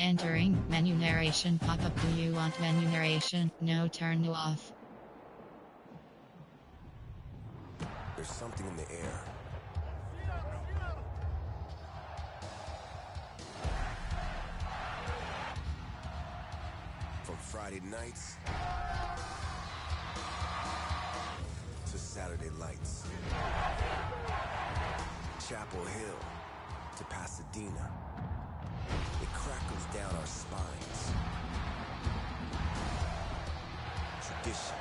Entering menu narration pop-up. Do you want menu narration? No, turn off. There's something in the air. From Friday nights to Saturday lights. Chapel Hill to Pasadena. It crackles down our spines. Tradition,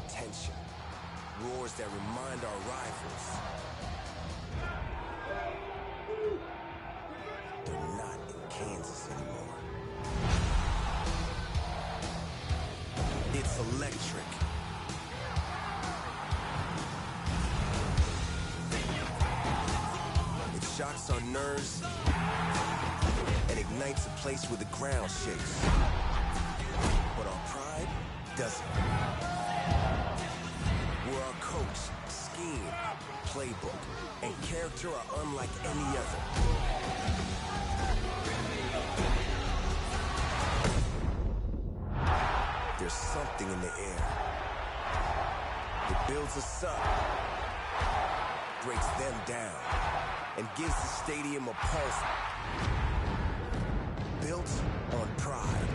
tension, roars that remind our rivals they're not in Kansas anymore. It's electric. It shocks our nerves and ignites a place where the ground shakes. But our pride doesn't. Where our coach, scheme, playbook, and character are unlike any other. There's something in the air. It builds us up, breaks them down, and gives the stadium a pulse built on pride.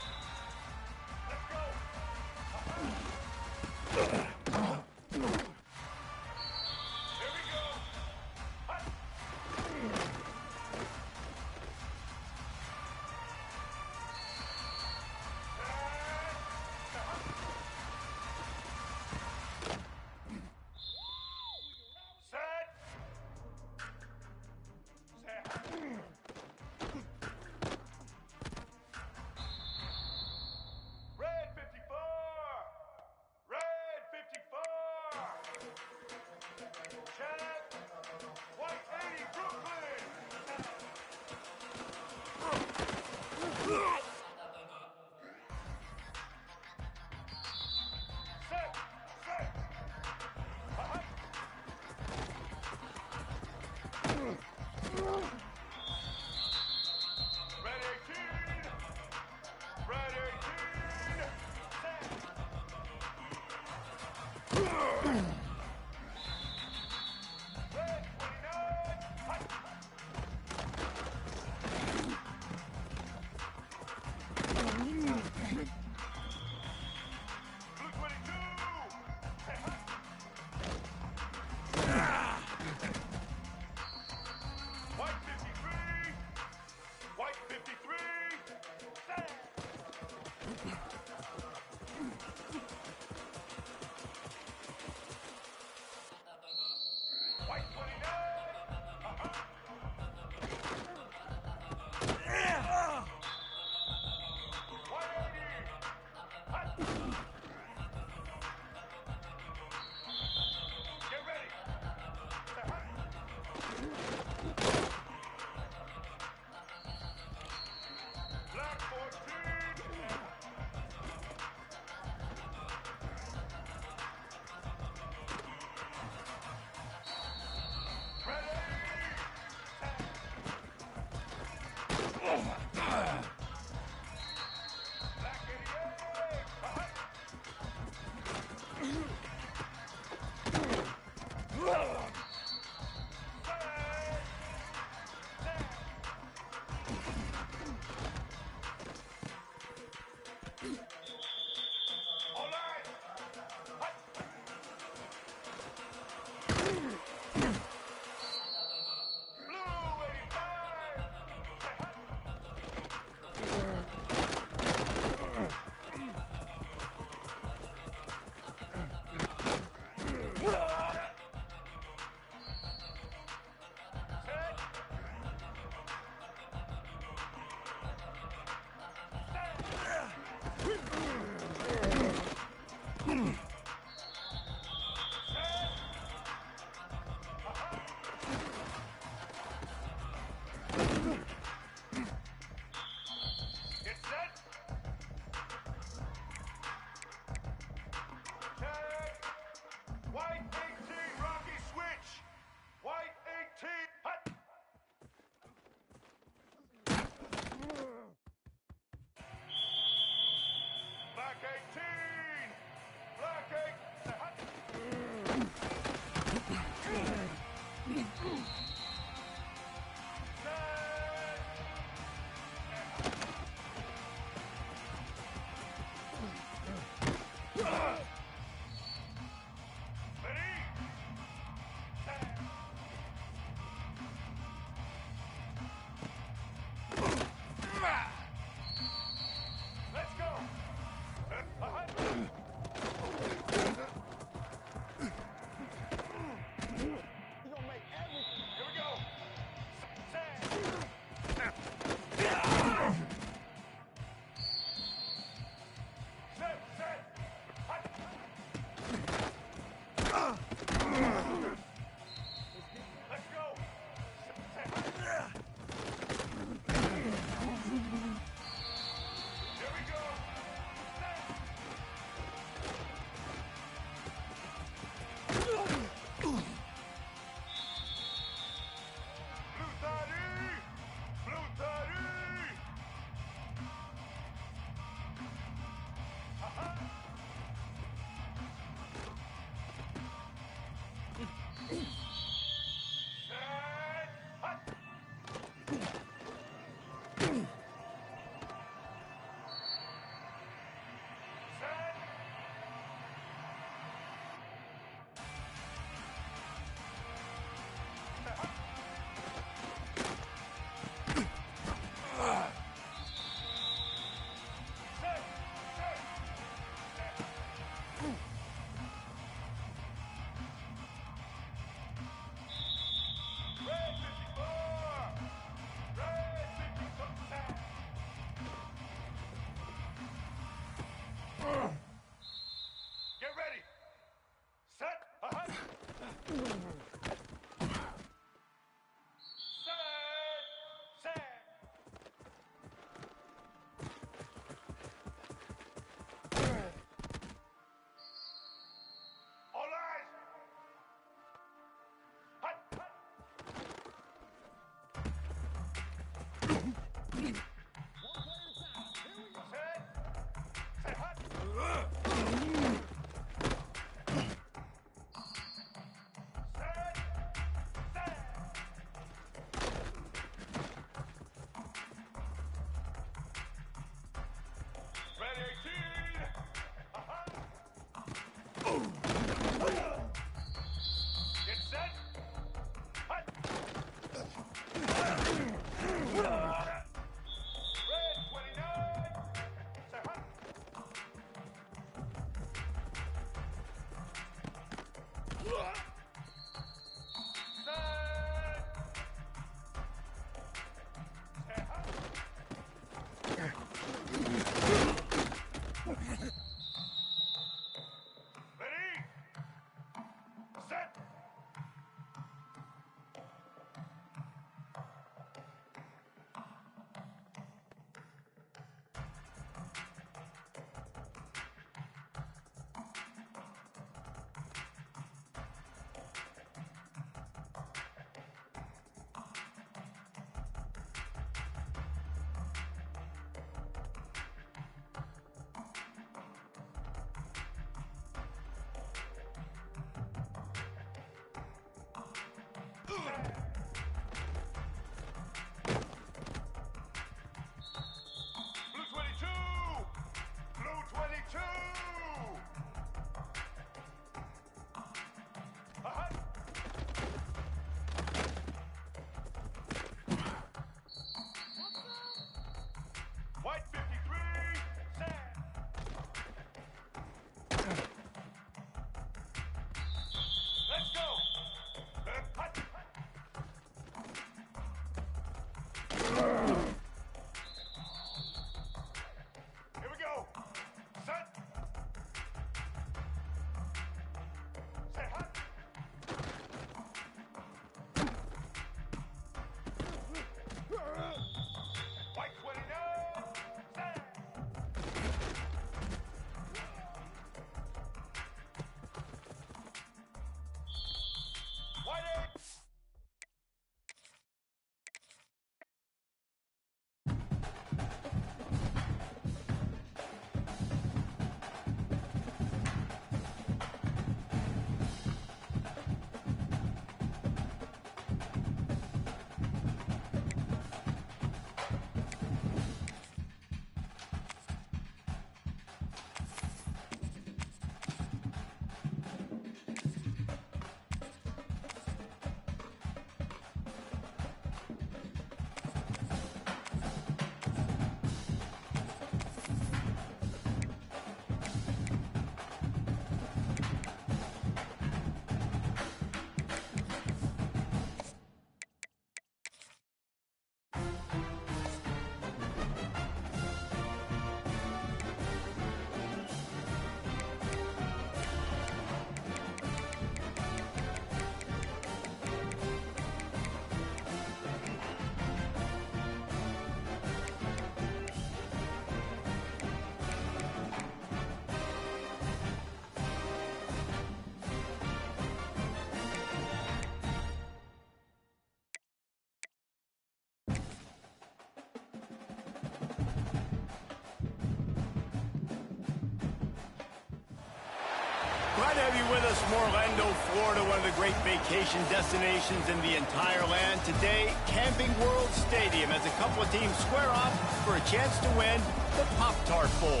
Glad to have you with us from Orlando, Florida, one of the great vacation destinations in the entire land. Today, Camping World Stadium as a couple of teams square off for a chance to win the Pop-Tart Bowl.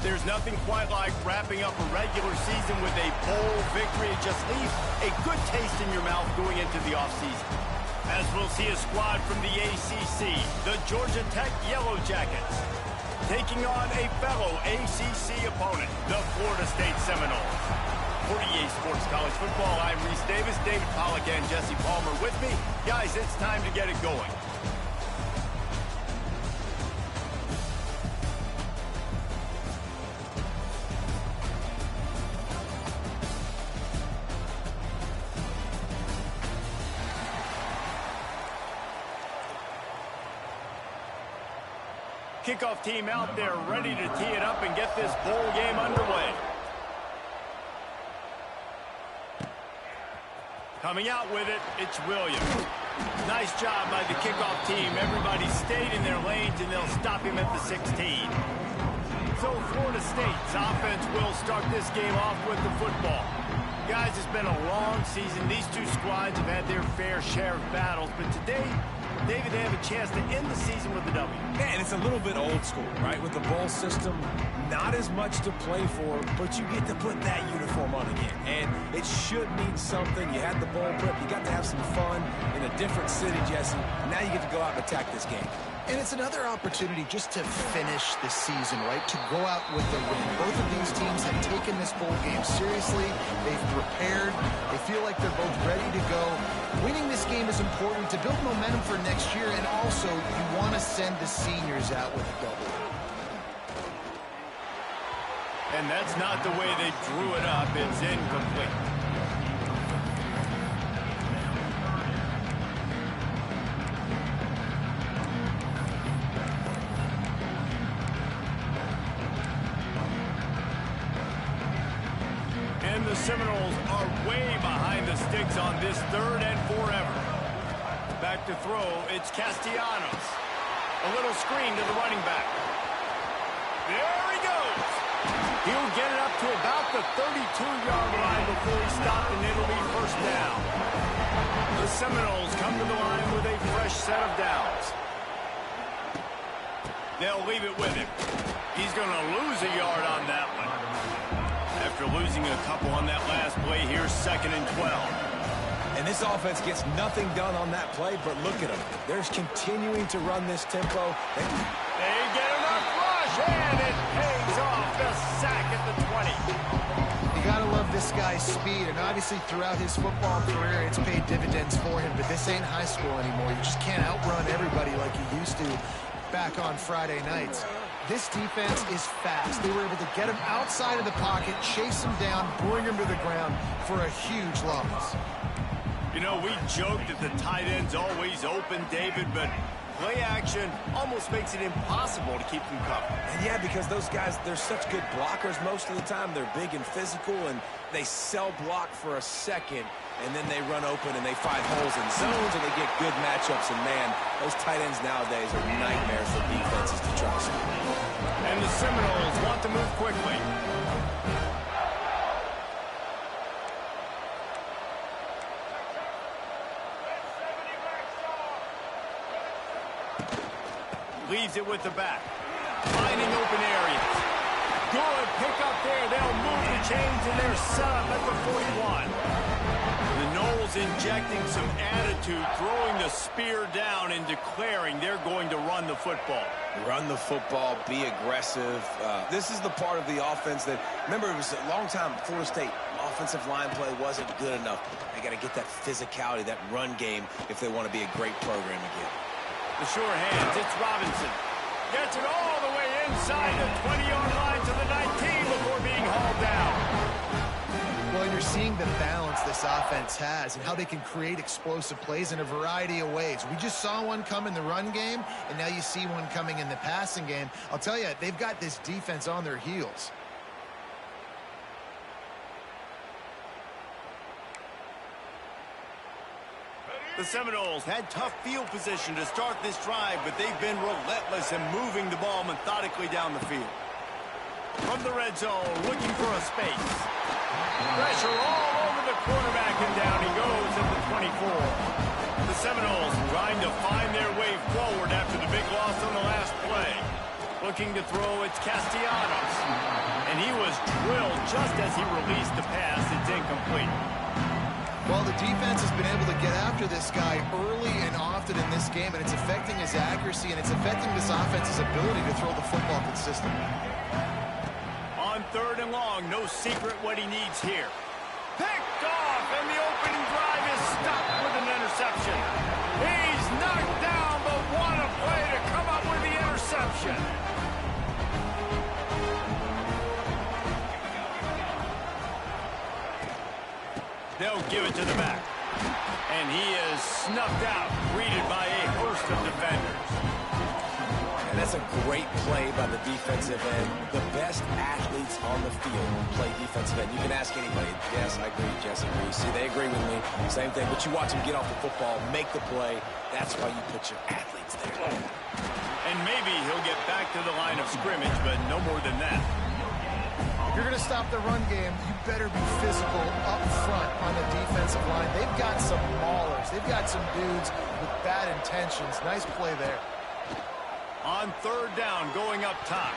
There's nothing quite like wrapping up a regular season with a bowl victory. It just leaves a good taste in your mouth going into the offseason. As we'll see a squad from the ACC, the Georgia Tech Yellow Jackets, taking on a fellow ACC opponent, the Florida State Seminoles. For EA Sports College Football, I'm Reese Davis, David Pollack, and Jesse Palmer with me. Guys, it's time to get it going. Kickoff team out there ready to tee it up and get this bowl game underway. Coming out with it, it's Williams. Nice job by the kickoff team. Everybody stayed in their lanes, and they'll stop him at the 16. So Florida State's offense will start this game off with the football. Guys, it's been a long season. These two squads have had their fair share of battles, but today, David, they have a chance to end the season with a W. Yeah, and it's a little bit old school, right? With the bowl system, not as much to play for, but you get to put that uniform on again. And it should mean something. You had the bowl prep. You got to have some fun in a different city, Jesse. Now you get to go out and attack this game. And it's another opportunity just to finish the season, right? To go out with the win. Both of these teams have taken this bowl game seriously. They've prepared. They feel like they're both ready to go. Winning this game is important to build momentum for next year, and also you want to send the seniors out with a double. And that's not the way they drew it up. It's incomplete. And the Seminoles are way behind the sticks on this third and forever. Back to throw, it's Castellanos. A little screen to the running back. There he goes. He'll get it up to about the 32-yard line before he's stopped, and it'll be first down. The Seminoles come to the line with a fresh set of downs. They'll leave it with him. He's going to lose a yard on that one. After losing a couple on that last play, here's 2nd and 12. And this offense gets nothing done on that play, but look at them. They're continuing to run this tempo. They get enough rush, and it pays off. The sack at the 20. You gotta love this guy's speed, and obviously throughout his football career, it's paid dividends for him, but this ain't high school anymore. You just can't outrun everybody like you used to back on Friday nights. This defense is fast. They were able to get him outside of the pocket, chase him down, bring him to the ground for a huge loss. You know, we joked that the tight end's always open, David, but play action almost makes it impossible to keep them covered. And yeah, because those guys, they're such good blockers most of the time. They're big and physical, and they sell block for a second, and then they run open and they find holes in zones, and they get good matchups. And man, those tight ends nowadays are nightmares for defenses to trust. And the Seminoles want to move quickly. Leaves it with the back. Finding open areas. Good pickup there. They'll move the chains, and they're set up at the 41. The Noles injecting some attitude, throwing the spear down and declaring they're going to run the football. Run the football, be aggressive. This is the part of the offense that, remember, it was a long time, Florida State offensive line play wasn't good enough. They got to get that physicality, that run game, if they want to be a great program again. The sure hands, it's Robinson. Gets it all the way inside the 20-yard line to the 19 before being hauled down. Well, and you're seeing the balance this offense has and how they can create explosive plays in a variety of ways. We just saw one come in the run game, and now you see one coming in the passing game. I'll tell you, they've got this defense on their heels. The Seminoles had tough field position to start this drive, but they've been relentless in moving the ball methodically down the field. From the red zone, looking for a space. Pressure all over the quarterback, and down he goes at the 24. The Seminoles trying to find their way forward after the big loss on the last play. Looking to throw, it's Castellanos. And he was drilled just as he released the pass. It's incomplete. Well, the defense has been able to get after this guy early and often in this game, and it's affecting his accuracy, and it's affecting this offense's ability to throw the football consistently. On 3rd and long, no secret what he needs here. Picked off, and the opening drive is stopped with an interception. He's knocked down, but what a play to come up with the interception. They'll give it to the back. And he is snuffed out, greeted by a host of defenders. And that's a great play by the defensive end. The best athletes on the field play defensive end. You can ask anybody. Yes, I agree. Jesse agrees. See, they agree with me. Same thing. But you watch them get off the football, make the play. That's why you put your athletes there. And maybe he'll get back to the line of scrimmage, but no more than that. If you're going to stop the run game, you better be physical up front on the defensive line. They've got some maulers. They've got some dudes with bad intentions. Nice play there. On 3rd down, going up top.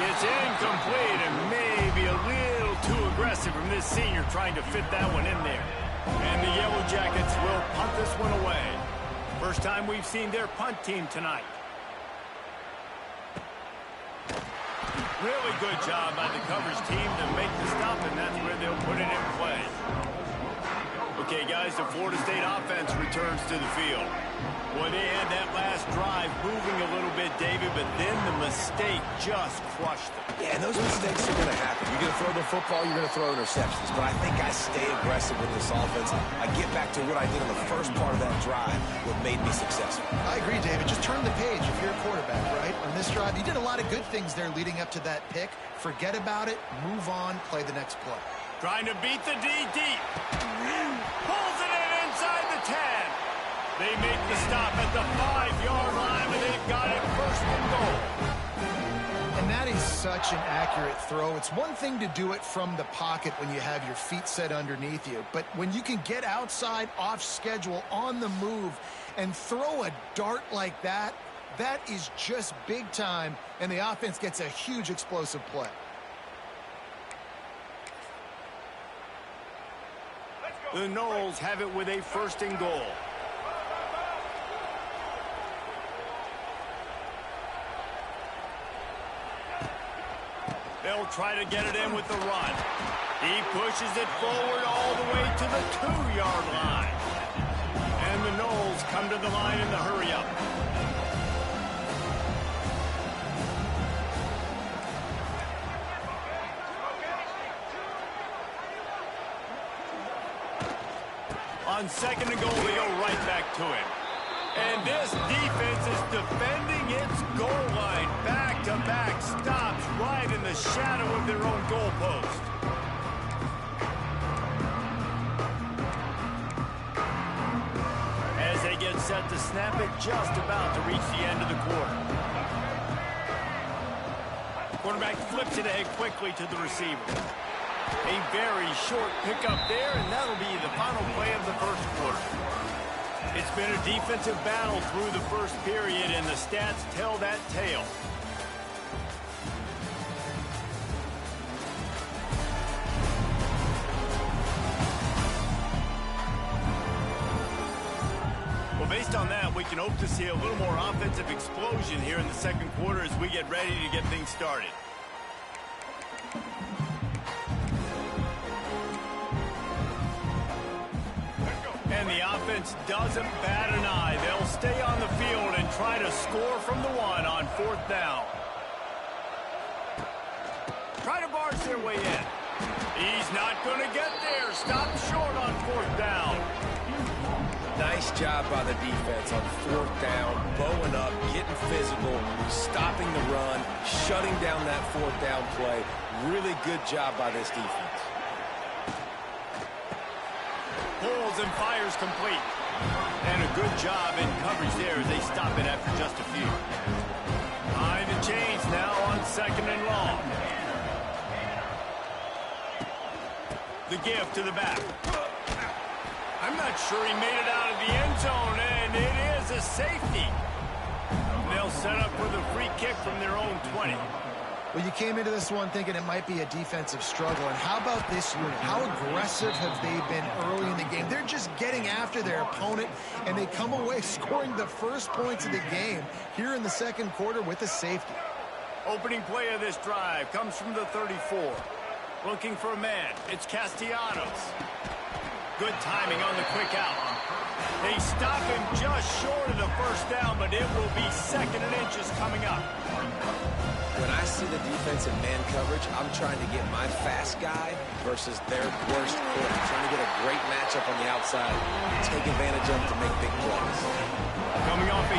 It's incomplete and maybe a little too aggressive from this senior trying to fit that one in there. And the Yellow Jackets will punt this one away. First time we've seen their punt team tonight. Really good job by the coverage team to make the stop, and that's where they'll put it in play. Okay, guys, the Florida State offense returns to the field. Well, they had that last drive moving a little bit, David, but then the mistake just crushed them. Yeah, and those mistakes are going to happen. You're going to throw the football, you're going to throw interceptions. But I think I stay aggressive with this offense. I get back to what I did in the first part of that drive, what made me successful. I agree, David. Just turn the page if you're a quarterback, right? On this drive, you did a lot of good things there leading up to that pick. Forget about it, move on, play the next play. Trying to beat the D deep. Pulls it in inside the 10. They make the stop at the 5-yard line, and they've got it 1st and goal. And that is such an accurate throw. It's one thing to do it from the pocket when you have your feet set underneath you, but when you can get outside, off schedule, on the move, and throw a dart like that, that is just big time, and the offense gets a huge explosive play. The Noles have it with a 1st and goal. They'll try to get it in with the run. He pushes it forward all the way to the 2-yard line. And the Noles come to the line in the hurry-up. On 2nd and goal, they go right back to him. And this defense is defending its goal line. Back-to-back stops right in the shadow of their own goalpost. As they get set to snap it, just about to reach the end of the quarter. Quarterback flips it ahead quickly to the receiver. A very short pickup there, and that'll be the final play of the 1st quarter. It's been a defensive battle through the 1st period, and the stats tell that tale. Well, based on that, we can hope to see a little more offensive explosion here in the 2nd quarter as we get ready to get things started. And the offense doesn't bat an eye. They'll stay on the field and try to score from the 1 on 4th down. Try to barge their way in. He's not going to get there. Stop short on 4th down. Nice job by the defense on 4th down, bowing up, getting physical, stopping the run, shutting down that 4th down play. Really good job by this defense. Pulls and fires complete. And a good job in coverage there as they stop it after just a few. Behind the chains now on 2nd and long. The give to the back. I'm not sure he made it out of the end zone, and it is a safety. They'll set up for the free kick from their own 20. Well, you came into this one thinking it might be a defensive struggle, and how about this unit? How aggressive have they been early in the game? They're just getting after their opponent, and they come away scoring the first points of the game here in the second quarter with a safety. Opening play of this drive comes from the 34. Looking for a man. It's Castellanos. Good timing on the quick out. They stop him just short of the first down, but it will be 2nd and inches coming up. When I see the defense in man coverage, I'm trying to get my fast guy versus their worst player. I'm trying to get a great matchup on the outside, take advantage of it to make big plays. Coming off a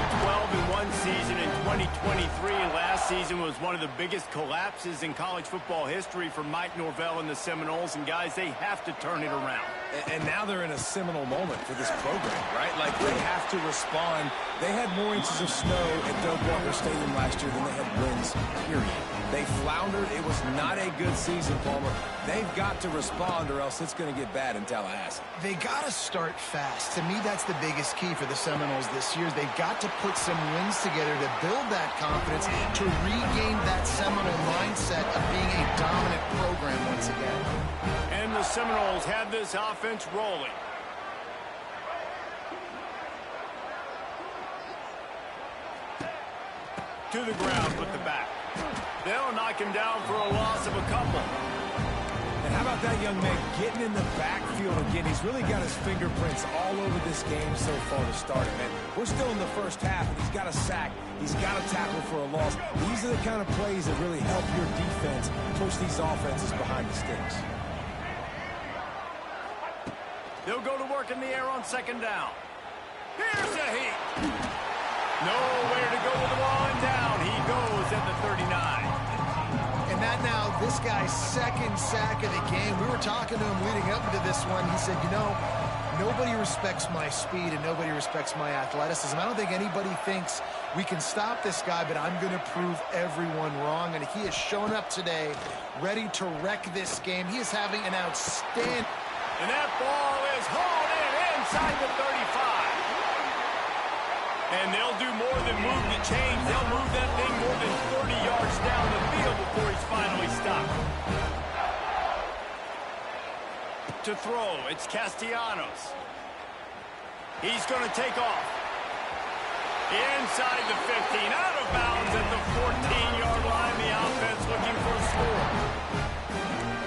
12-1 season in 2023, last season was one of the biggest collapses in college football history for Mike Norvell and the Seminoles, and guys, they have to turn it around. And now they're in a seminal moment for this program, right? Like, they have to respond. They had more inches of snow at Doak Walker Stadium last year than they had wins, period. They floundered. It was not a good season, Palmer. They've got to respond or else it's going to get bad in Tallahassee. They got to start fast. To me, that's the biggest key for the Seminoles this year. They've got to put some wins together to build that confidence, to regain that Seminole mindset of being a dominant program once again. And the Seminoles have this offense rolling. To the ground with the back. They'll knock him down for a loss of a couple. And how about that young man getting in the backfield again? He's really got his fingerprints all over this game so far to start it, man. We're still in the first half, and he's got a sack. He's got a tackle for a loss. These are the kind of plays that really help your defense push these offenses behind the sticks. They'll go to work in the air on 2nd down. Here's a heat. Nowhere to go with the ball, and down he goes at the 39. And that now, this guy's 2nd sack of the game. We were talking to him leading up into this one. He said, you know, nobody respects my speed and nobody respects my athleticism. I don't think anybody thinks we can stop this guy, but I'm going to prove everyone wrong. And he has shown up today ready to wreck this game. He is having an outstanding... And that ball is hauled in inside the 35. And they'll do more than move the chains. They'll move that thing more than 30 yards down the field before he's finally stopped. To throw, it's Castellanos. He's going to take off. Inside the 15, out of bounds at the 14-yard line. The offense looking for a score.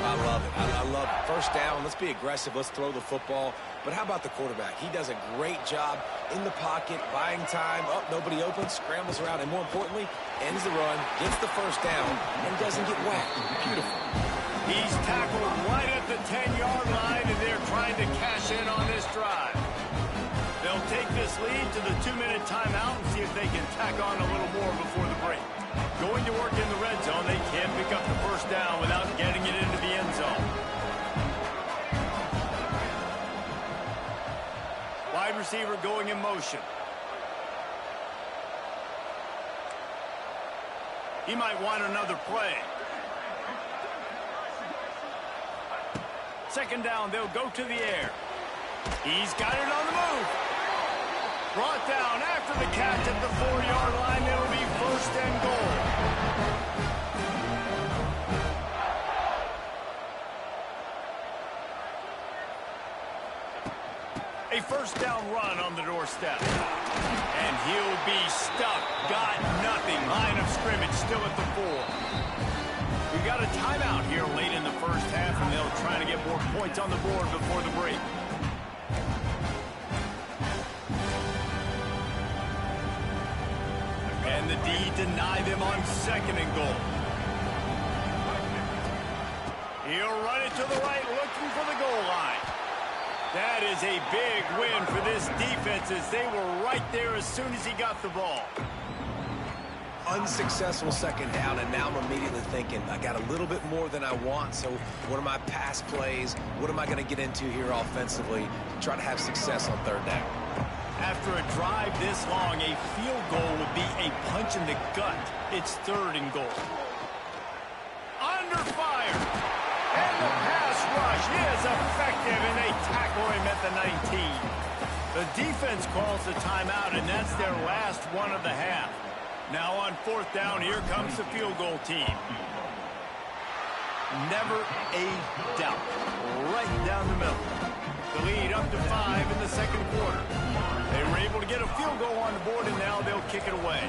I love it. I love it. First down, let's be aggressive. Let's throw the football. But how about the quarterback? He does a great job in the pocket, buying time. Oh, nobody open, scrambles around, and more importantly, ends the run, gets the first down, and doesn't get whacked. Beautiful. He's tackled right at the 10-yard line, and they're trying to cash in on this drive. They'll take this lead to the 2-minute timeout and see if they can tack on a little more before the break. Going to work in the red zone, they can't pick up the first down without getting it into the end zone. Wide receiver going in motion. He might want another play. 2nd down, they'll go to the air. He's got it on the move. Brought down after the catch at the 4-yard line. It'll be 1st and goal. A 1st down run on the doorstep. And he'll be stuck. Got nothing. Line of scrimmage still at the 4. We've got a timeout here late in the first half, and they'll try to get more points on the board before the break. And the D deny them on 2nd and goal. He'll run it to the right, looking for the goal line. That is a big win for this defense as they were right there as soon as he got the ball. Unsuccessful 2nd down, and now I'm immediately thinking, I got a little bit more than I want, so what are my pass plays? What am I going to get into here offensively to try to have success on 3rd down? After a drive this long, a field goal would be a punch in the gut. It's 3rd and goal. Under fire. And the pass rush is effective, and they tackle him at the 19. The defense calls the timeout, and that's their last one of the half. Now on 4th down, here comes the field goal team. Never a doubt. Right down the middle. The lead up to 5 in the second quarter. They were able to get a field goal on the board, and now they'll kick it away.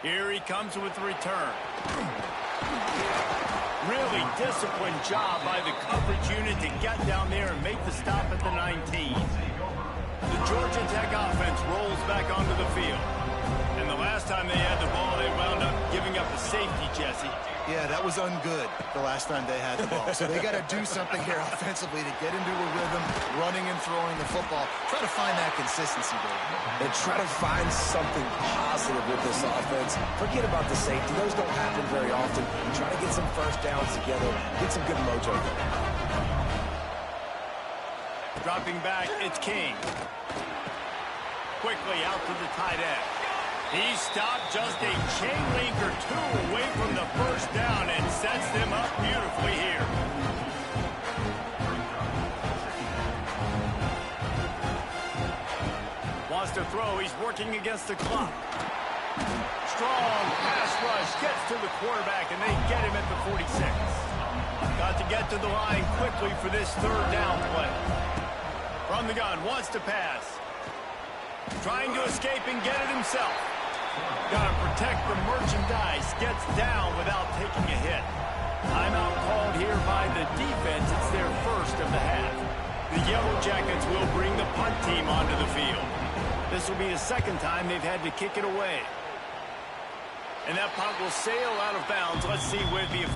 Here he comes with the return. Really disciplined job by the coverage unit to get down there and make the stop at the 19. The Georgia Tech offense rolls back onto the field. And the last time they had the ball, they wound up giving up a safety, Jesse. Yeah, that was ungood the last time they had the ball. So they got to do something here offensively to get into a rhythm, running and throwing the football. Try to find that consistency, Dave. And try to find something positive with this offense. Forget about the safety. Those don't happen very often. Try to get some first downs together. Get some good mojo. Dropping back, it's King. Quickly out to the tight end. He stopped just a chain link or two away from the first down and sets them up beautifully here. Wants to throw. He's working against the clock. Strong pass rush gets to the quarterback, and they get him at the 46. Got to get to the line quickly for this 3rd down play. From the gun, wants to pass. Trying to escape and get it himself. Got to protect the merchandise. Gets down without taking a hit. Timeout called here by the defense. It's their first of the half. The Yellow Jackets will bring the punt team onto the field. This will be the 2nd time they've had to kick it away. And that punt will sail out of bounds. Let's see where the...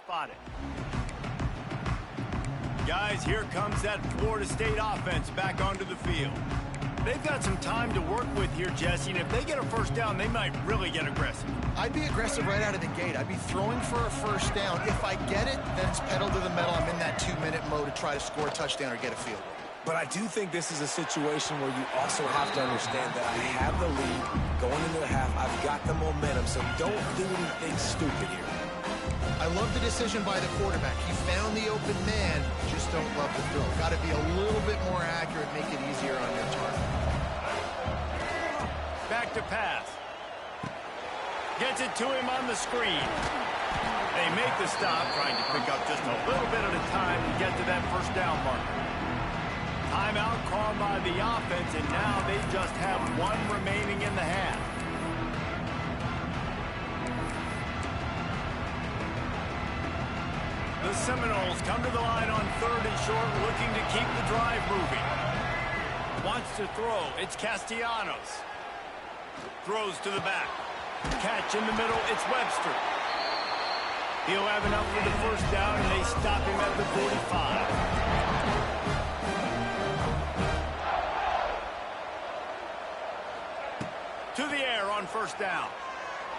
Spotted. Guys, here comes that Florida State offense back onto the field. They've got some time to work with here, Jesse, and if they get a first down, they might really get aggressive. I'd be aggressive right out of the gate. I'd be throwing for a first down. If I get it, then it's pedal to the metal. I'm in that 2-minute mode to try to score a touchdown or get a field goal. But I do think this is a situation where you also have to understand that I have the lead going into the half. I've got the momentum, so don't do anything stupid here. I love the decision by the quarterback. He found the open man, just don't love the throw. Got to be a little bit more accurate, make it easier on your target. Back to pass. Gets it to him on the screen. They make the stop, trying to pick up just a little bit at a time to get to that first down marker. Timeout called by the offense, and now they just have one remaining in the half. The Seminoles come to the line on 3rd and short, looking to keep the drive moving. Wants to throw. It's Castellanos. Throws to the back. Catch in the middle. It's Webster. He'll have enough for the first down, and they stop him at the 45. To the air on first down.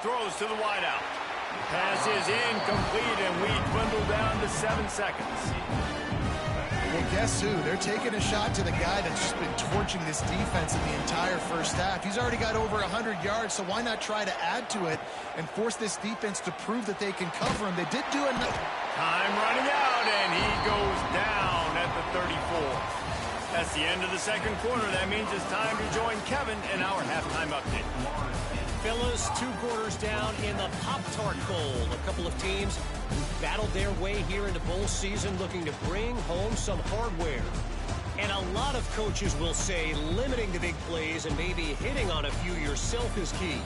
Throws to the wideout. Pass is incomplete, and we dwindle down to 7 seconds. Well, guess who? They're taking a shot to the guy that's just been torching this defense in the entire first half. He's already got over 100 yards, so why not try to add to it and force this defense to prove that they can cover him? They did do enough. Time running out, and he goes down at the 34. That's the end of the second quarter. That means it's time to join Kevin in our halftime update. Fellas, 2 quarters down in the Pop-Tart Bowl. A couple of teams who battled their way here into bowl season looking to bring home some hardware. And a lot of coaches will say limiting the big plays and maybe hitting on a few yourself is key.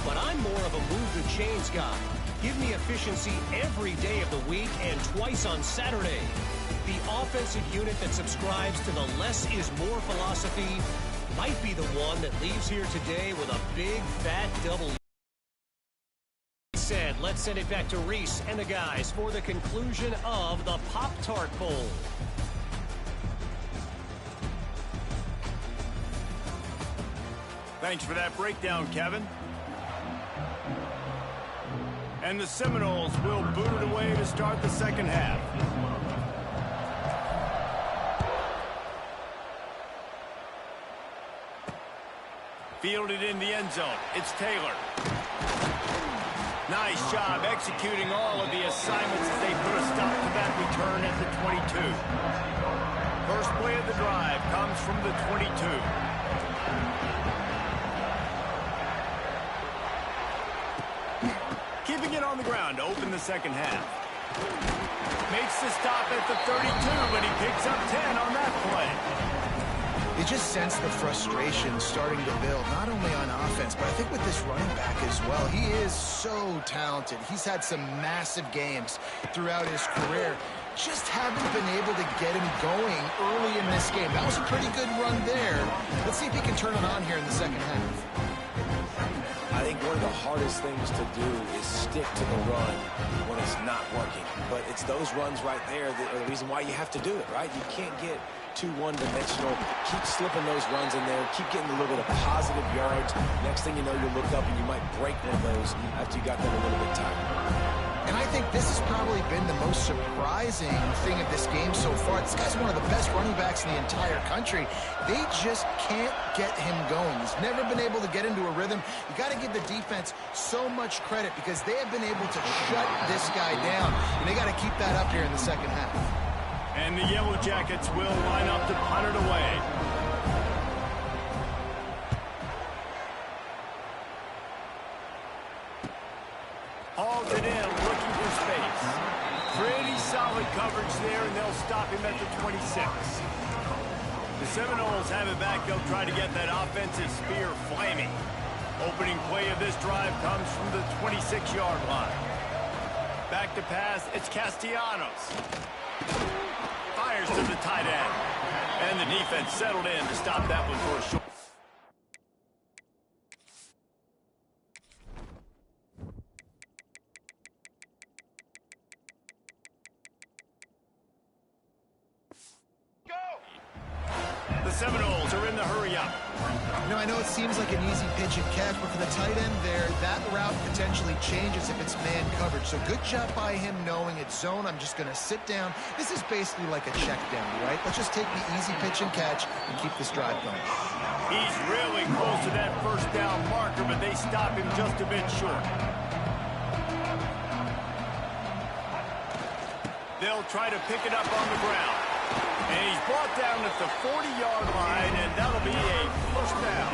But I'm more of a move the chains guy. Give me efficiency every day of the week and twice on Saturday. The offensive unit that subscribes to the less is more philosophy might be the one that leaves here today with a big, fat W. Said, let's send it back to Reese and the guys for the conclusion of the Pop-Tart Bowl. Thanks for that breakdown, Kevin. And the Seminoles will boot it away to start the second half. Fielded in the end zone. It's Taylor. Nice job executing all of the assignments as they put a stop to that return at the 22. First play of the drive comes from the 22. Keeping it on the ground to open the second half. Makes the stop at the 32, but he picks up 10 on that play. You just sense the frustration starting to build, not only on offense, but I think with this running back as well. He is so talented. He's had some massive games throughout his career. Just haven't been able to get him going early in this game. That was a pretty good run there. Let's see if he can turn it on here in the second half. I think one of the hardest things to do is stick to the run when it's not working. But it's those runs right there that are the reason why you have to do it, right? You can't get too one-dimensional. Keep slipping those runs in there. Keep getting a little bit of positive yards. Next thing you know, you look up and you might break one of those after you got them a little bit tired. And I think this has probably been the most surprising thing of this game so far. This guy's one of the best running backs in the entire country. They just can't get him going. He's never been able to get into a rhythm. You got to give the defense so much credit because they have been able to shut this guy down. And they got to keep that up here in the second half. And the Yellow Jackets will line up to punt it away. Hauls it in, looking for space. Pretty solid coverage there, and they'll stop him at the 26. The Seminoles have it back. They'll try to get that offensive spear flaming. Opening play of this drive comes from the 26-yard line. Back to pass, it's Castellanos. Fires to the tight end. And the defense settled in to stop that one for a short. The Seminoles are in the hurry-up. You know, I know it seems like an easy pitch and catch, but for the tight end there, that route potentially changes if it's man coverage. So good job by him knowing it's zone. I'm just going to sit down. This is basically like a check down, right? Let's just take the easy pitch and catch and keep this drive going. He's really close to that first down marker, but they stop him just a bit short. They'll try to pick it up on the ground. And he's brought down at the 40-yard line, and that'll be a first down.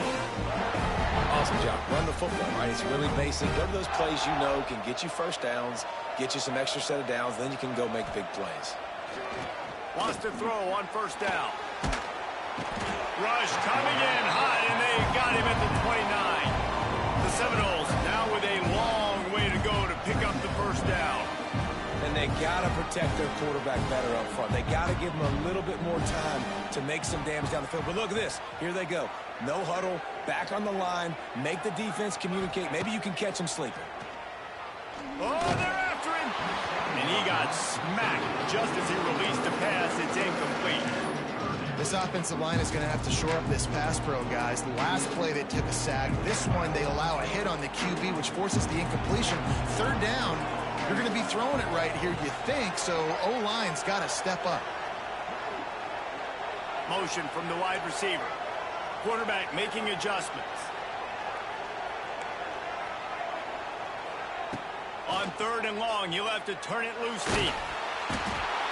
Awesome job. Run the football, right? It's really basic. Go to those plays you know can get you first downs, get you some extra set of downs, then you can go make big plays. Wants to throw on first down. Rush coming in hot, and they got him at the 29. The Seminoles now with a long way to go to pick up the first down. And they got to protect their quarterback better up front. They got to give him a little bit more time to make some damage down the field. But look at this. Here they go. No huddle, back on the line, make the defense communicate. Maybe you can catch him sleeping. Oh, they're after him. And he got smacked just as he released the pass. It's incomplete. This offensive line is going to have to shore up this pass pro, guys. The last play they took a sack. This one they allow a hit on the QB, which forces the incompletion. Third down. You're going to be throwing it right here, you think, so O-line's got to step up. Motion from the wide receiver. Quarterback making adjustments. On third and long, you'll have to turn it loose deep.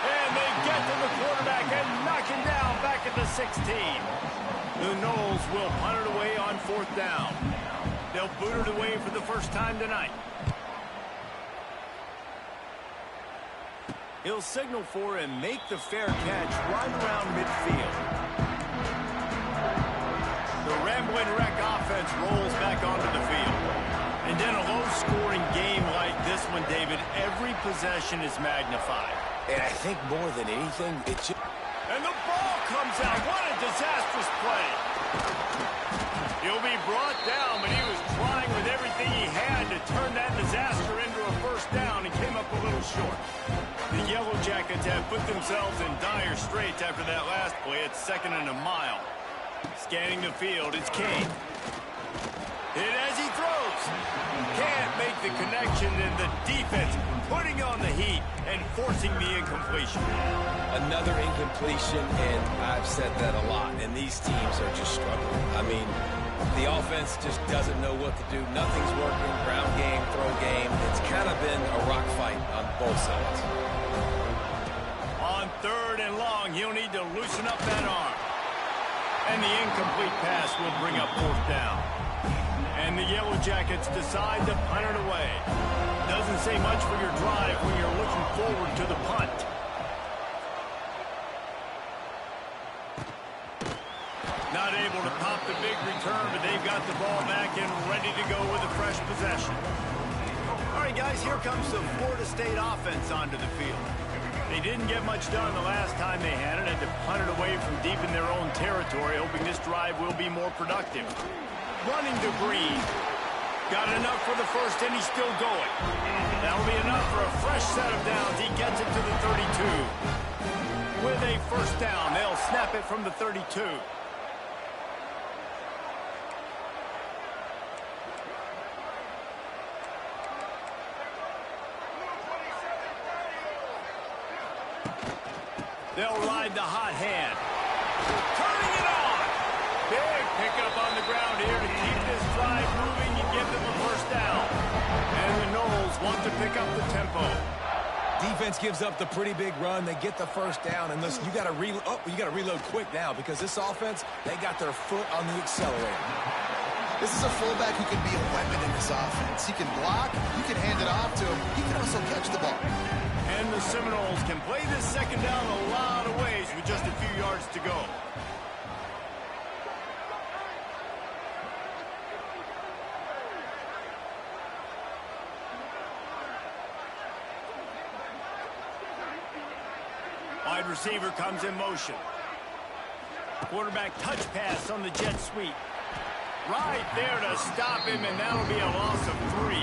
And they get to the quarterback and knock him down back at the 16. The Noles will punt it away on fourth down. They'll boot it away for the first time tonight. He'll signal for and make the fair catch right around midfield. The Ramblin' Wreck offense rolls back onto the field. And in a low-scoring game like this, this one, David, every possession is magnified. And I think more than anything, And the ball comes out. What a disastrous play. He'll be brought down, but he was trying with everything he had to turn that disaster into a first down and came up a little short. The Yellow Jackets have put themselves in dire straits after that last play. It's 2nd and a mile. Scanning the field, it's Kane. Hit as he throws. Can't make the connection, and the defense putting on the heat and forcing the incompletion. another incompletion, and I've said that a lot, and these teams are just struggling. I mean, the offense just doesn't know what to do. Nothing's working. Ground game, throw game. It's kind of been a rock fight on both sides. On 3rd and long, he'll need to loosen up that arm. And the incomplete pass will bring up 4th down. And the Yellow Jackets decide to punt it away. Doesn't say much for your drive when you're looking forward to the punt. Not able to pop the big return, but they've got the ball back and ready to go with a fresh possession. All right, guys, here comes the Florida State offense onto the field. They didn't get much done the last time they had it, had to punt it away from deep in their own territory, hoping this drive will be more productive. Running to Green. Got enough for the first, and he's still going. That'll be enough for a fresh set of downs. He gets it to the 32. With a first down, they'll snap it from the 32. They'll ride the hot hand. Turning it on. Big pickup on the ground here to keep this drive moving and give them a first down. And the Noles want to pick up the tempo. Defense gives up the pretty big run. They get the first down, and listen, you got to reload quick now because this offense, they got their foot on the accelerator. This is a fullback who can be a weapon in this offense. He can block, you can hand it off to him, he can also catch the ball. And the Seminoles can play this second down a lot of ways with just a few yards to go. Wide receiver comes in motion. Quarterback touch pass on the jet sweep. Right there to stop him, and that'll be a loss of 3.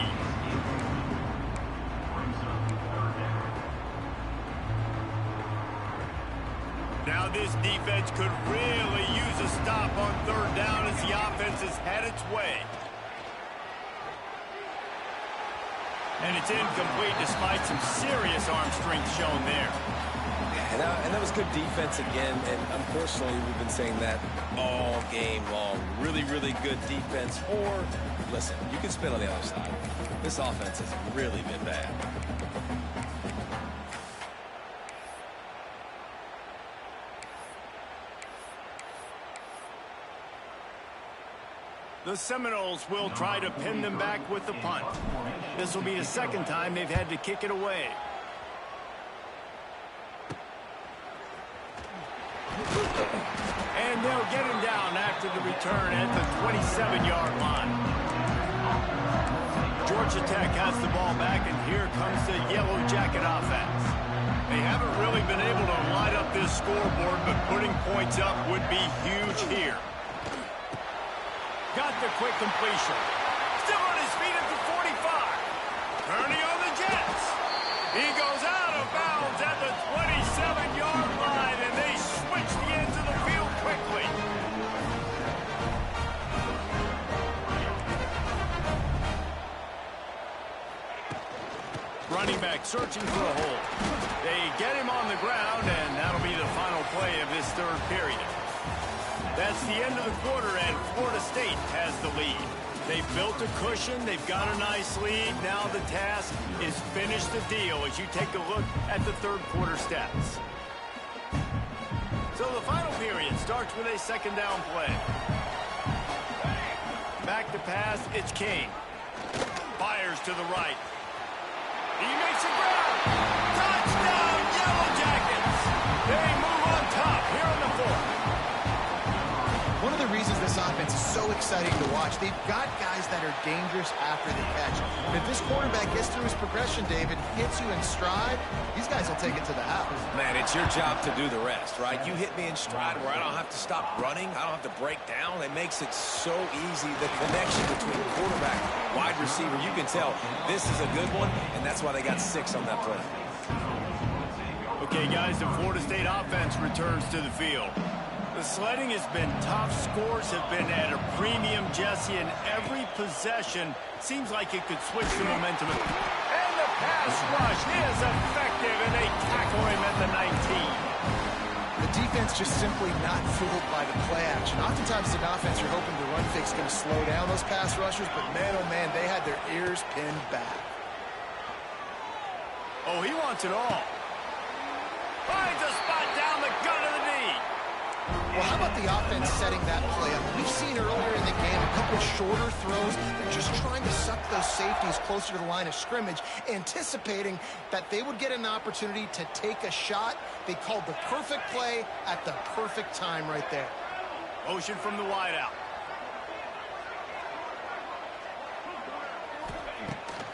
Now this defense could really use a stop on 3rd down as the offense has had its way. And it's incomplete despite some serious arm strength shown there. And that was good defense again, and unfortunately we've been saying that all game long. Really, really good defense. Or, listen, you can spin on the other side. This offense has really been bad. The Seminoles will try to pin them back with the punt. This will be the 2nd time they've had to kick it away. And they'll get him down after the return at the 27-yard line. Georgia Tech has the ball back, and here comes the Yellow Jacket offense. They haven't really been able to light up this scoreboard, but putting points up would be huge here. Got the quick completion. Still on his feet at the 45. Turning on the Jets. He goes out of bounds at the 27-yard line, and they switch the ends of the field quickly. Running back searching for a hole. They get him on the ground, and that'll be the final play of this 3rd period. That's the end of the quarter, and Florida State has the lead. They've built a cushion. They've got a nice lead. Now the task is finish the deal as you take a look at the 3rd quarter stats. So the final period starts with a 2nd down play. Back to pass, it's Kane. Fires to the right. He makes a grab. Touchdown, Yellow Jackets. They move on top here in the 4th. One of the reasons this offense is so so exciting to watch. They've got guys that are dangerous after the catch. And if this quarterback gets through his progression, David, hits you in stride, these guys will take it to the house. Man, it's your job to do the rest, right? You hit me in stride where I don't have to stop running. I don't have to break down. It makes it so easy. The connection between quarterback, wide receiver, you can tell this is a good one, and that's why they got 6 on that play. Okay, guys, the Florida State offense returns to the field. The sledding has been tough. Scores have been at a premium, Jesse, and every possession seems like it could switch the momentum. And the pass rush is effective, and they tackle him at the 19. The defense just simply not fooled by the play action. Oftentimes, as an offense, you're hoping the run fake's going to slow down those pass rushers, but man, oh man, they had their ears pinned back. Oh, he wants it all. Finds a spot down the gut of the knee. Well, how about the offense setting that play up? We've seen earlier in the game a couple of shorter throws. They're just trying to suck those safeties closer to the line of scrimmage, anticipating that they would get an opportunity to take a shot. They called the perfect play at the perfect time right there. Motion from the wideout.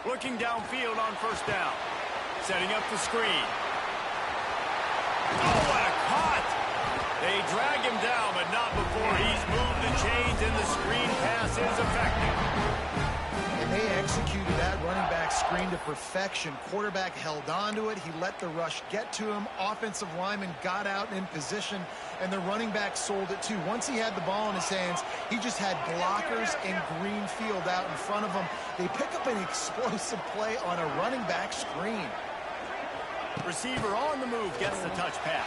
Looking downfield on first down. Setting up the screen. Oh, what a cut! They drag him down, but not before he's moved the chains, and the screen pass is effective. And they executed that running back screen to perfection. Quarterback held on to it. He let the rush get to him. Offensive lineman got out in position, and the running back sold it too. Once he had the ball in his hands, he just had blockers and green field out in front of him. They pick up an explosive play on a running back screen. Receiver on the move gets the touch pass.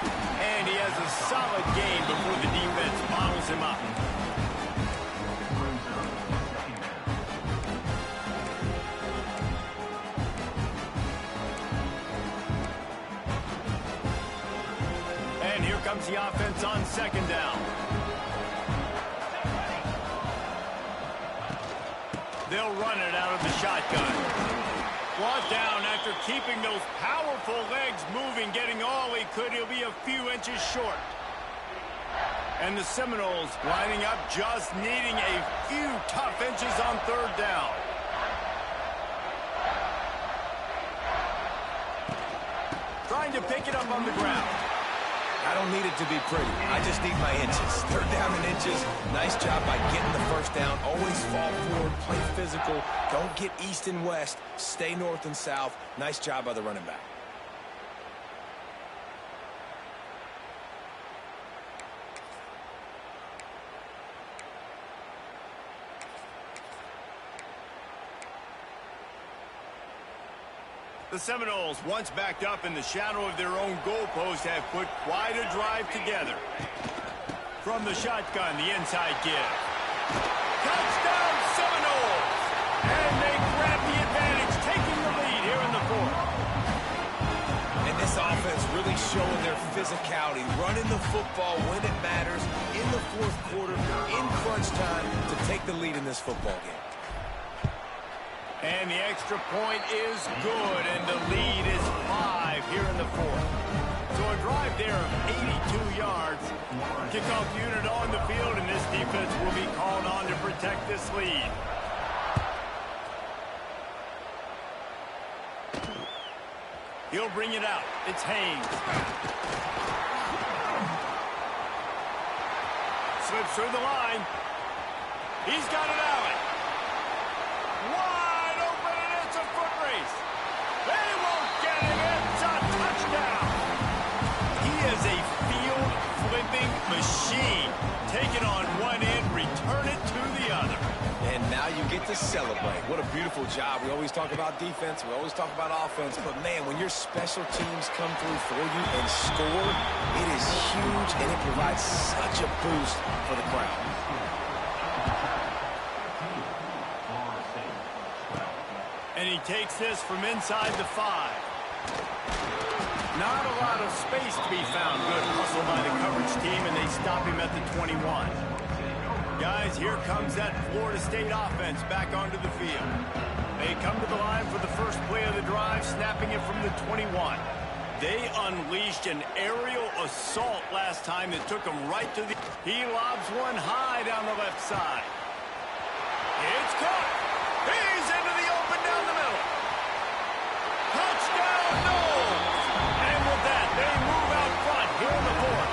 And he has a solid gain before the defense bottles him up. And here comes the offense on second down. They'll run it out of the shotgun. Brought down after keeping those powerful legs moving, getting all he could. He'll be a few inches short. And the Seminoles lining up, just needing a few tough inches on third down. Trying to pick it up on the ground. I don't need it to be pretty. I just need my inches. Third down and inches. Nice job by getting the first down. Always fall forward, play physical. Don't get east and west. Stay north and south. Nice job by the running back. The Seminoles, once backed up in the shadow of their own goalpost, have put quite a drive together. From the shotgun, the inside give. Touchdown, Seminoles! And they grab the advantage, taking the lead here in the fourth. And this offense really showing their physicality, running the football when it matters, in the fourth quarter, in crunch time, to take the lead in this football game. And the extra point is good, and the lead is 5 here in the fourth. So a drive there of 82 yards. Kickoff unit on the field, and this defense will be called on to protect this lead. He'll bring it out. It's Haynes. Slips through the line. He's got it out. Wide open, and it's a foot race. They won't get him. It's a touchdown. He is a field-flipping machine. Take it on one end, return it to the other. And now you get to celebrate. What a beautiful job. We always talk about defense. We always talk about offense. But, man, when your special teams come through for you and score, it is huge, and it provides such a boost for the crowd. And he takes this from inside the 5. Not a lot of space to be found. Good hustle by the coverage team, and they stop him at the 21. Guys, here comes that Florida State offense back onto the field. They come to the line for the first play of the drive, snapping it from the 21. They unleashed an aerial assault last time that took them right to the... He lobs one high down the left side. It's caught. He's into the open down the middle. Touchdown, Knowles! And with that, they move out front here in the fourth.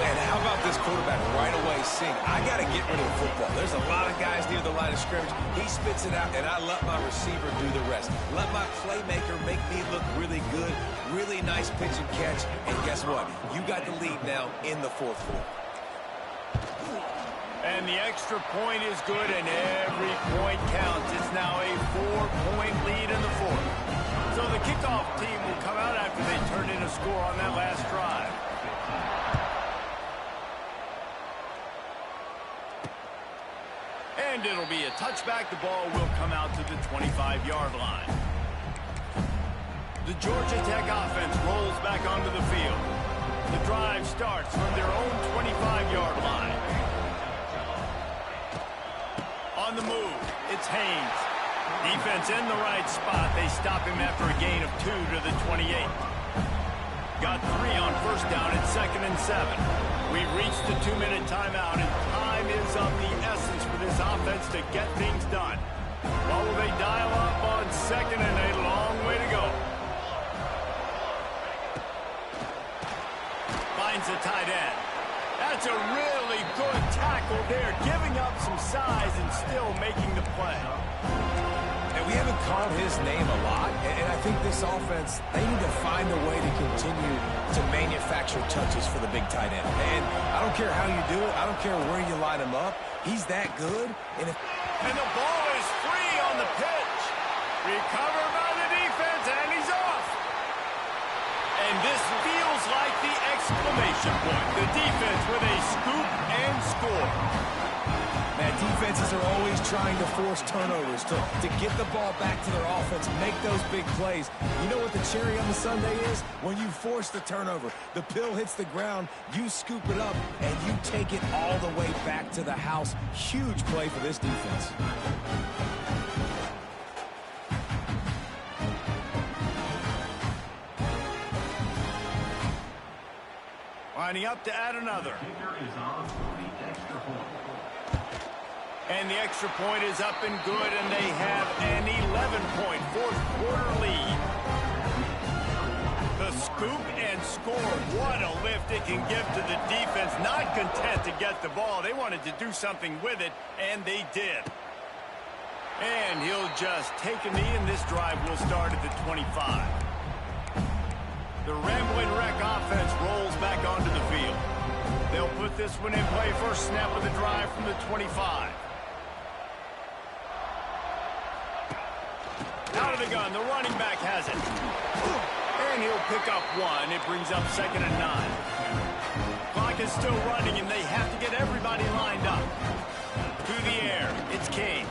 Man, how about this quarterback right away seeing, I got to get rid of the football. There's a lot of guys near the line of scrimmage. He spits it out, and I let my receiver do the rest. Let my playmaker make me look really good. Really nice pitch and catch. And guess what? You got the lead now in the fourth quarter. And the extra point is good, and every point counts. It's now a 4-point lead in the fourth. So the kickoff team will come out after they turn in a score on that last drive. And it'll be a touchback. The ball will come out to the 25-yard line. The Georgia Tech offense rolls back onto the field. The drive starts from their own 25-yard line. On the move, it's Haynes. Defense in the right spot. They stop him after a gain of 2 to the 28. Got 3 on first down at 2nd and 7. We've reached the 2-minute timeout, and time is of the essence for this offense to get things done. What will they dial up on 2nd and a long way to go? Finds a tight end. That's a really good tackle there, giving up some size and still making the play. And we haven't called his name a lot, and I think this offense, they need to find a way to continue to manufacture touches for the big tight end. And I don't care how you do it. I don't care where you line him up. He's that good. And the ball is free on the pitch. Recovered by the defense, and he's off. And this feels like the exclamation point. The defense with a scoop and score. Man, defenses are always trying to force turnovers to get the ball back to their offense, make those big plays. You know what the cherry on the sundae is? When you force the turnover, the pill hits the ground, you scoop it up, and you take it all the way back to the house. Huge play for this defense. Lining up to add another. And the extra point is up and good, and they have an 11-point fourth-quarter lead. The scoop and score. What a lift it can give to the defense. Not content to get the ball. They wanted to do something with it, and they did. And he'll just take a knee, and this drive will start at the 25. The Rambling Wreck offense rolls back onto the field. They'll put this one in play first snap of the drive from the 25. Out of the gun, the running back has it. And he'll pick up 1. It brings up 2nd and 9. Clock is still running, and they have to get everybody lined up. To the air, it's King.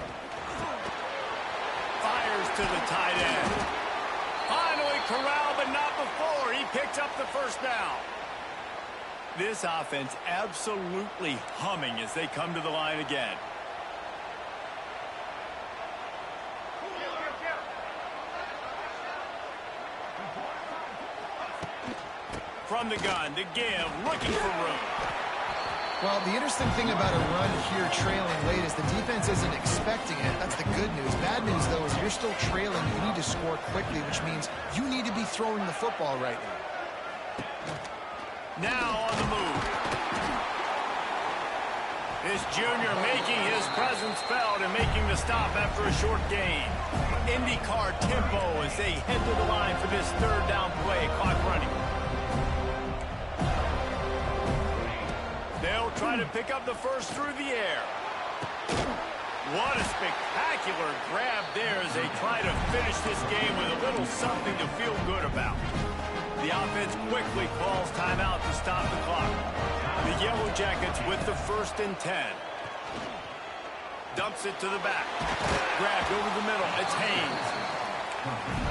Fires to the tight end. Finally corralled, but not before. He picks up the first down. This offense absolutely humming as they come to the line again. From the gun, the give, looking for room. Well, the interesting thing about a run here trailing late is the defense isn't expecting it. That's the good news. Bad news, though, is you're still trailing. You need to score quickly, which means you need to be throwing the football right now. Now on the move. This junior making his presence felt and making the stop after a short gain. IndyCar tempo as they head to the line for this third down play. Clock running. They'll try to pick up the first through the air. What a spectacular grab there as they try to finish this game with a little something to feel good about. The offense quickly calls timeout to stop the clock. The Yellow Jackets with the 1st and 10. Dumps it to the back. Grabbed over the middle. It's Haynes.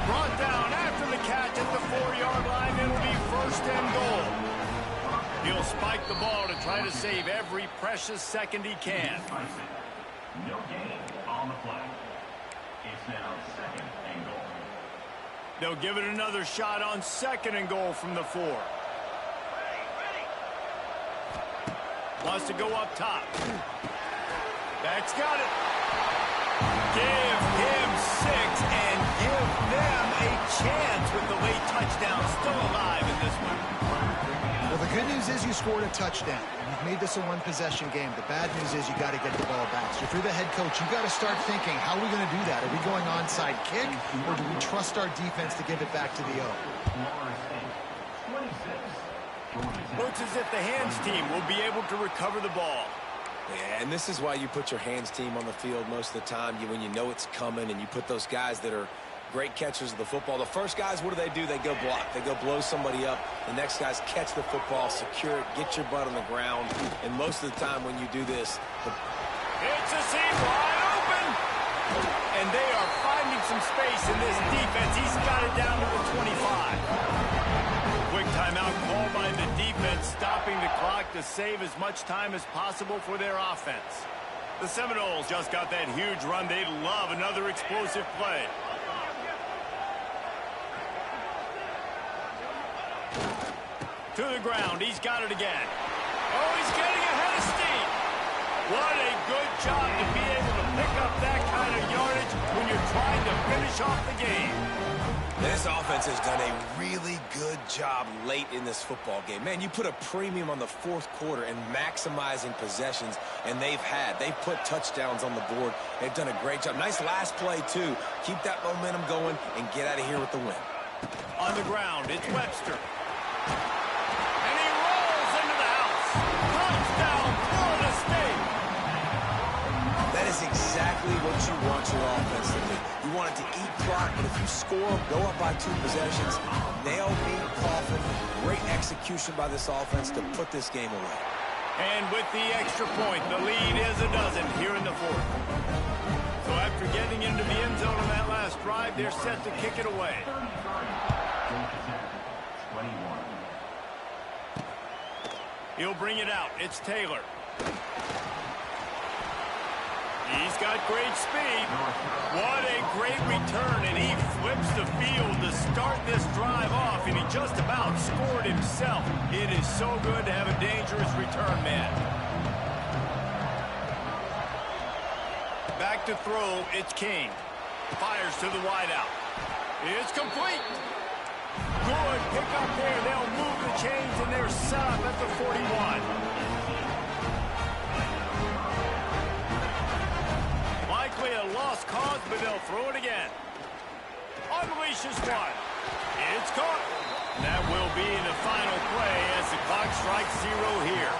Brought down after the catch at the 4-yard line. It'll be 1st and goal. He'll spike the ball to try to save every precious second he can. No gain on the play. It's now 2nd and goal. They'll give it another shot on 2nd and goal from the 4. Wants to go up top. Beck's got it. Give him 6 and give them a chance with the late touchdown still alive in this one. Well, the good news is you scored a touchdown. You've made this a one-possession game. The bad news is you got to get the ball back. So if you're the head coach, you got to start thinking, how are we going to do that? Are we going onside kick, or do we trust our defense to give it back to the O? Looks as if the hands team will be able to recover the ball. Yeah, and this is why you put your hands team on the field most of the time. When you know it's coming, and you put those guys that are great catchers of the football. The first guys, what do? They go block. They go blow somebody up. The next guys catch the football, secure it, get your butt on the ground. And most of the time when you do this, it's a seam wide open. And they are finding some space in this defense. He's got it down to the 25. Quick timeout called by the defense, stopping the clock to save as much time as possible for their offense. The Seminoles just got that huge run. They'd love another explosive play. To the ground. He's got it again. Oh, he's getting ahead of steam. What a good job to be able to pick up that kind of yardage when you're trying to finish off the game. This offense has done a really good job late in this football game. Man, you put a premium on the 4th quarter and maximizing possessions, and they've put touchdowns on the board. They've done a great job. Nice last play, too. Keep that momentum going and get out of here with the win. On the ground, it's Webster. And he rolls into the house. Touchdown, Florida State. That is exactly what you want your offense to do. You want it to eat clock, but if you score, go up by 2 possessions, nail me, Coffin. Great execution by this offense to put this game away. And with the extra point, the lead is a dozen here in the 4th. So after getting into the end zone on that last drive, they're set to kick it away. He'll bring it out. It's Taylor. He's got great speed. What a great return, and he flips the field to start this drive off, and he just about scored himself. It is so good to have a dangerous return man. Back to throw, it's King. Fires to the wideout. It's complete. Good pick up there. They'll move the chains, and they're set up at the 41. Likely a lost cause, but they'll throw it again. Unleashes one. It's caught. That will be the final play as the clock strikes 0 here.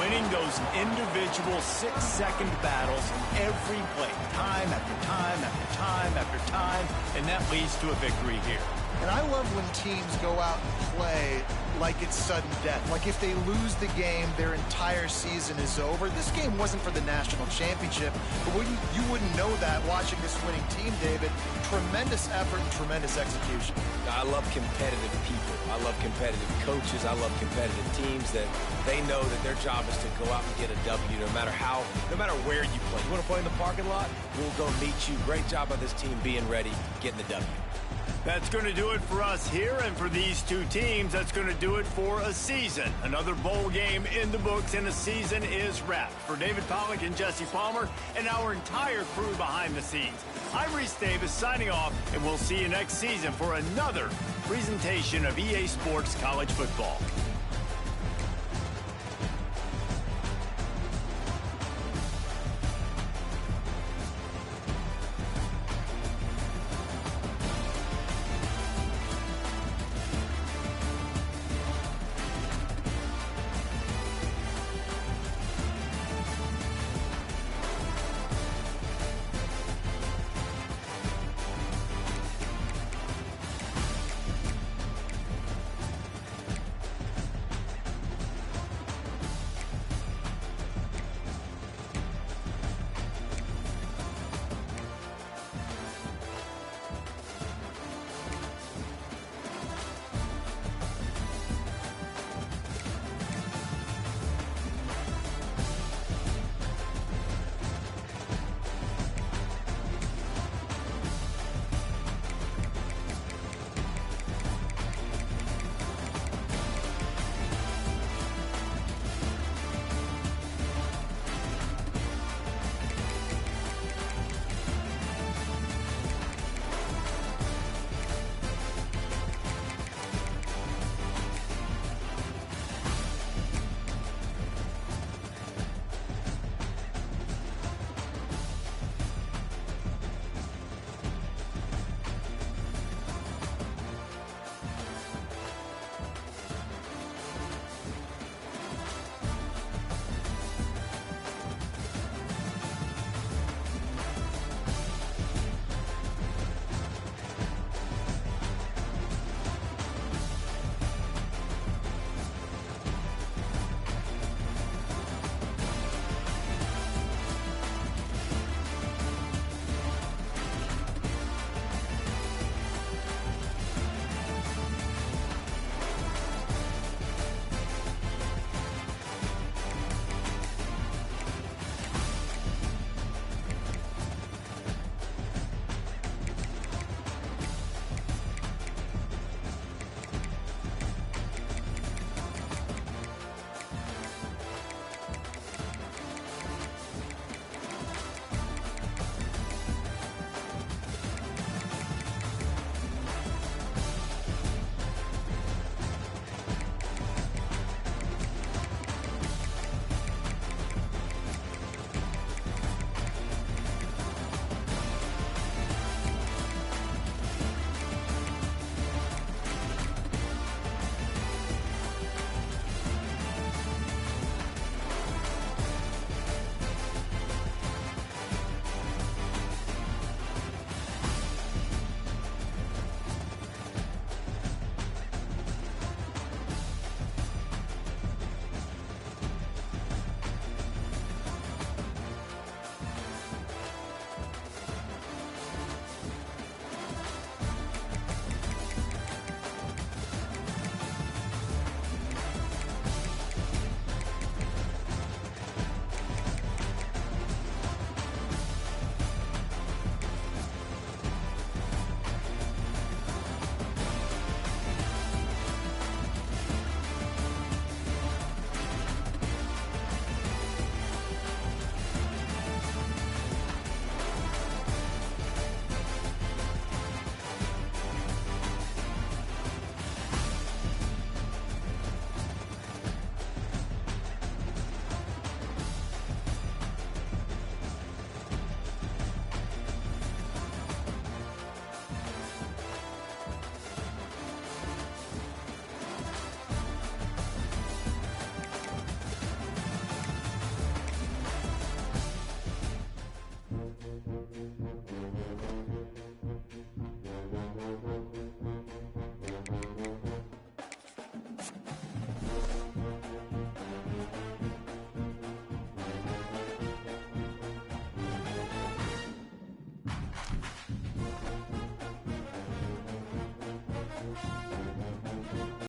Winning those individual 6-second battles every play, time after time after time after time, and that leads to a victory here. And I love when teams go out and play like it's sudden death. Like if they lose the game, their entire season is over. This game wasn't for the national championship, but you wouldn't know that watching this winning team, David. Tremendous effort and tremendous execution. I love competitive people. I love competitive coaches. I love competitive teams that they know that their job is to go out and get a W no matter where you play. You want to play in the parking lot? We'll go meet you. Great job by this team being ready, getting the W. That's going to do it for us here, and for these two teams, that's going to do it for a season. Another bowl game in the books, and a season is wrapped. For David Pollack and Jesse Palmer and our entire crew behind the scenes, I'm Reese Davis signing off, and we'll see you next season for another presentation of EA Sports College Football.